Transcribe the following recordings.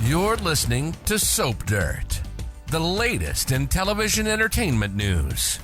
You're listening to Soap Dirt, the latest in television entertainment news.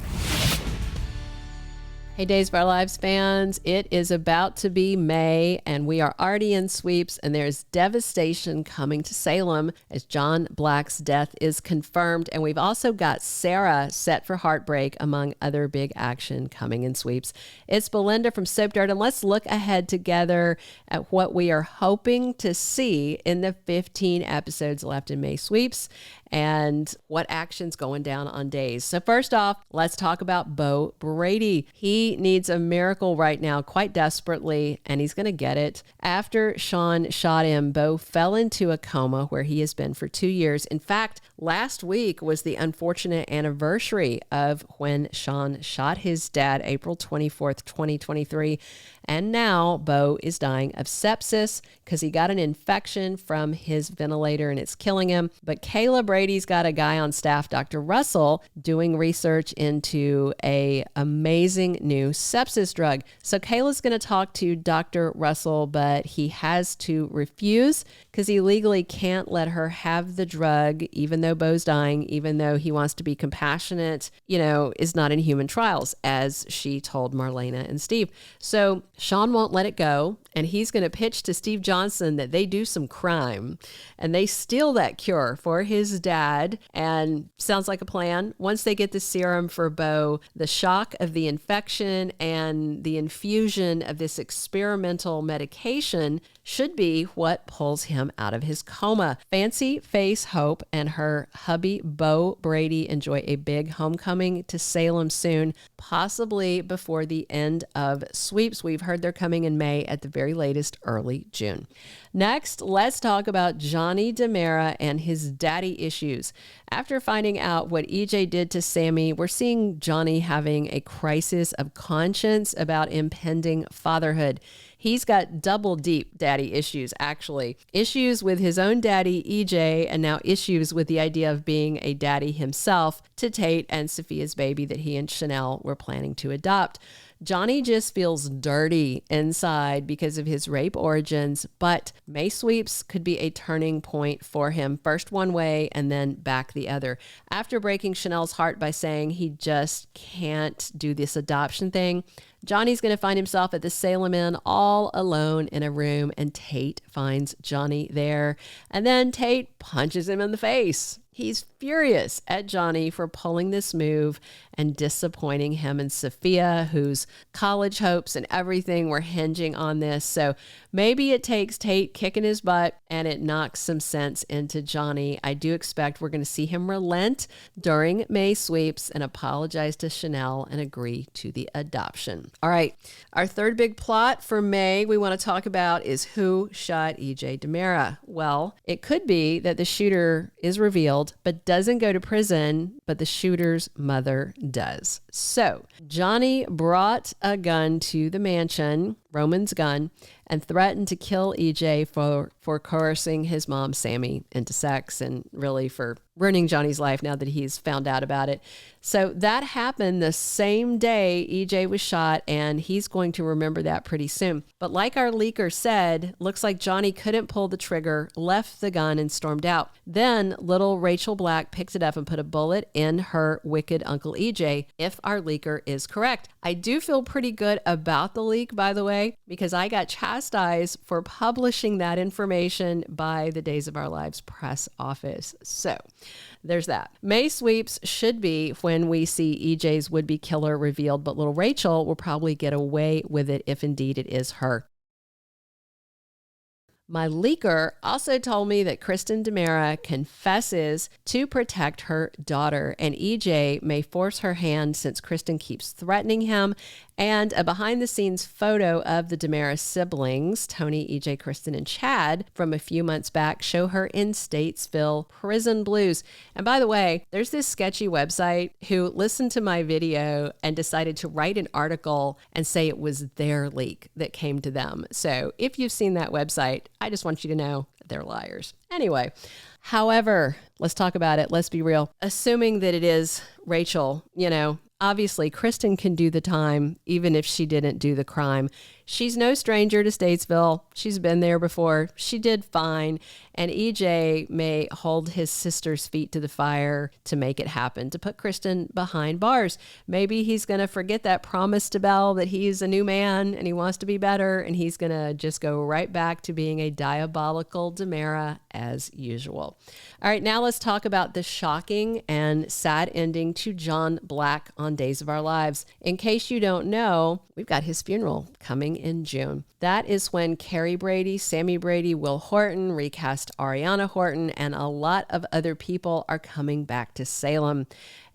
Hey, Days of Our Lives fans, it is about to be May, and we are already in sweeps, and there's devastation coming to Salem as John Black's death is confirmed, and we've also got Sarah set for Heartbreak, among other big action coming in sweeps. It's Belinda from Soap Dirt, and let's look ahead together at what we are hoping to see in the 15 episodes left in May sweeps and what action's going down on Days. So first off, let's talk about Beau Brady. He needs a miracle right now, quite desperately, and he's going to get it. After Sean shot him, Beau fell into a coma where he has been for 2 years. In fact, last week was the unfortunate anniversary of when Sean shot his dad, April 24th, 2023. And now Beau is dying of sepsis because he got an infection from his ventilator and it's killing him. But Kayla Brady's got a guy on staff, Dr. Russell, doing research into a amazing new sepsis drug. So Kayla's going to talk to Dr. Russell, but he has to refuse because he legally can't let her have the drug, even though Beau's dying, even though he wants to be compassionate, is not in human trials, as she told Marlena and Steve. So Sean won't let it go, and he's going to pitch to Steve Johnson that they do some crime and they steal that cure for his dad. And sounds like a plan. Once they get the serum for Beau, the shock of the infection and the infusion of this experimental medication should be what pulls him out of his coma. Fancy Face Hope and her hubby Beau Brady enjoy a big homecoming to Salem soon, possibly before the end of sweeps. We've heard they're coming in May, at the very latest, early June. Next, let's talk about Johnny DiMera and his daddy issues. After finding out what EJ did to Sammy, we're seeing Johnny having a crisis of conscience about impending fatherhood. He's got double deep daddy issues, actually. Issues with his own daddy, EJ, and now issues with the idea of being a daddy himself to Tate and Sophia's baby that he and Chanel were planning to adopt. Johnny just feels dirty inside because of his rape origins, but May sweeps could be a turning point for him, first one way and then back the other. After breaking Chanel's heart by saying he just can't do this adoption thing, Johnny's going to find himself at the Salem Inn all alone in a room, and Tate finds Johnny there, and then Tate punches him in the face. He's furious at Johnny for pulling this move and disappointing him and Sophia, whose college hopes and everything were hinging on this. So maybe it takes Tate kicking his butt and it knocks some sense into Johnny. I do expect we're going to see him relent during May sweeps and apologize to Chanel and agree to the adoption. All right, our third big plot for May we want to talk about is who shot EJ DiMera. Well, it could be that the shooter is revealed but doesn't go to prison, but the shooter's mother does. So Johnny brought a gun to the mansion, Roman's gun, and threatened to kill EJ for coercing his mom, Sammy, into sex, and really for ruining Johnny's life now that he's found out about it. So that happened the same day EJ was shot, and he's going to remember that pretty soon. But like our leaker said, looks like Johnny couldn't pull the trigger, left the gun, and stormed out. Then little Rachel Black picked it up and put a bullet in her wicked Uncle EJ, if our leaker is correct. I do feel pretty good about the leak, by the way, because I got chastised for publishing that information by the Days of Our Lives press office. So there's that. May sweeps should be when we see EJ's would-be killer revealed, but little Rachel will probably get away with it if indeed it is her. My leaker also told me that Kristen DiMera confesses to protect her daughter, and EJ may force her hand since Kristen keeps threatening him. And a behind-the-scenes photo of the DiMera siblings, Tony, EJ, Kristen, and Chad, from a few months back show her in Statesville prison blues. And by the way, there's this sketchy website who listened to my video and decided to write an article and say it was their leak that came to them. So if you've seen that website, I just want you to know they're liars. Anyway, however, let's talk about it. Let's be real. Assuming that it is Rachel, obviously Kristen can do the time even if she didn't do the crime. She's no stranger to Statesville. She's been there before. She did fine. And EJ may hold his sister's feet to the fire to make it happen, to put Kristen behind bars. Maybe he's going to forget that promise to Belle that he's a new man and he wants to be better, and he's going to just go right back to being a diabolical DiMera as usual. All right, now let's talk about the shocking and sad ending to John Black on Days of Our Lives. In case you don't know, we've got his funeral coming in June. That is when Carrie Brady, Sammy Brady, Will Horton, recast Ariana Horton, and a lot of other people are coming back to Salem.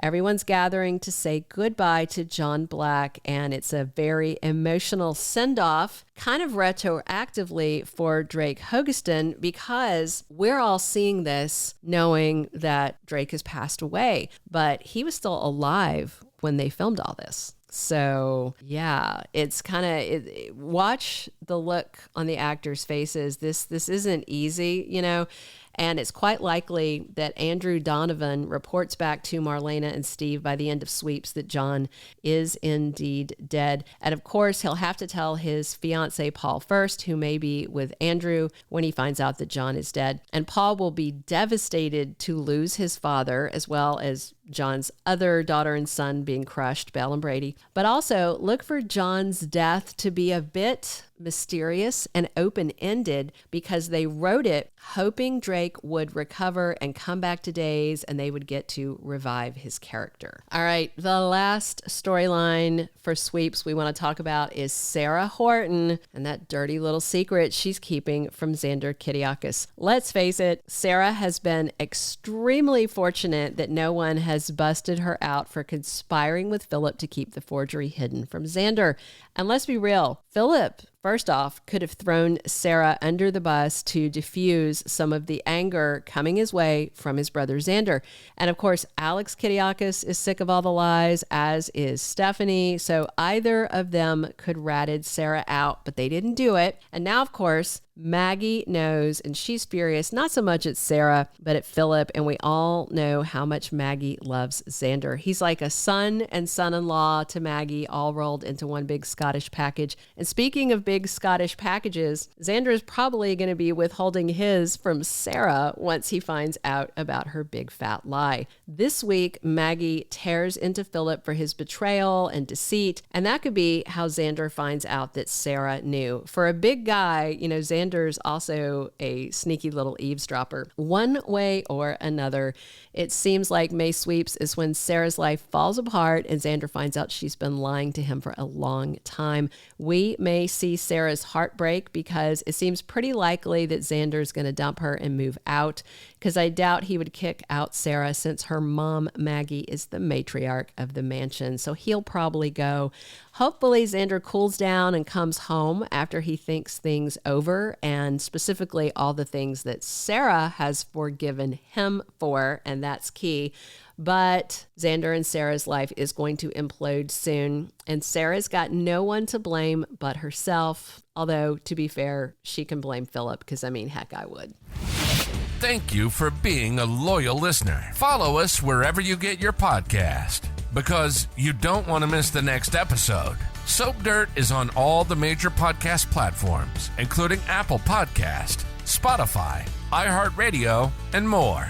Everyone's gathering to say goodbye to John Black, and it's a very emotional send-off, kind of retroactively for Drake Hogestyn, because we're all seeing this knowing that Drake has passed away, but he was still alive when they filmed all this. So yeah, it's kind of, watch the look on the actors' faces. This isn't easy, you know, and it's quite likely that Andrew Donovan reports back to Marlena and Steve by the end of Sweeps that John is indeed dead. And of course, he'll have to tell his fiance Paul first, who may be with Andrew, when he finds out that John is dead. And Paul will be devastated to lose his father, as well as John's other daughter and son being crushed, Belle and Brady. But also look for John's death to be a bit mysterious and open-ended, because they wrote it hoping Drake would recover and come back to Days and they would get to revive his character. All right, the last storyline for Sweeps we want to talk about is Sarah Horton and that dirty little secret she's keeping from Xander Kiriakis. Let's face it, Sarah has been extremely fortunate that no one has busted her out for conspiring with Phillip to keep the forgery hidden from Xander. And let's be real, Phillip, first off, could have thrown Sarah under the bus to diffuse some of the anger coming his way from his brother Xander. And of course, Alex Kiriakis is sick of all the lies, as is Stephanie. So either of them could ratted Sarah out, but they didn't do it. And now, of course, Maggie knows, and she's furious, not so much at Sarah, but at Phillip. And we all know how much Maggie loves Xander. He's like a son and son-in-law to Maggie, all rolled into one big Scottish package. And speaking of big Scottish packages, Xander is probably going to be withholding his from Sarah once he finds out about her big fat lie. This week, Maggie tears into Phillip for his betrayal and deceit, and that could be how Xander finds out that Sarah knew. For a big guy, you know, Xander's also a sneaky little eavesdropper. One way or another, it seems like May Sweeps is when Sarah's life falls apart and Xander finds out she's been lying to him for a long time. We may see Sarah's heartbreak, because it seems pretty likely that Xander's going to dump her and move out, because I doubt he would kick out Sarah since her mom, Maggie, is the matriarch of the mansion. So he'll probably go. Hopefully Xander cools down and comes home after he thinks things over, and specifically all the things that Sarah has forgiven him for, and that's key. But Xander and Sarah's life is going to implode soon, and Sarah's got no one to blame but herself. Although, to be fair, she can blame Phillip, because, I mean, heck, I would. Thank you for being a loyal listener. Follow us wherever you get your podcast, because you don't want to miss the next episode. Soap Dirt is on all the major podcast platforms, including Apple Podcast, Spotify, iHeartRadio, and more.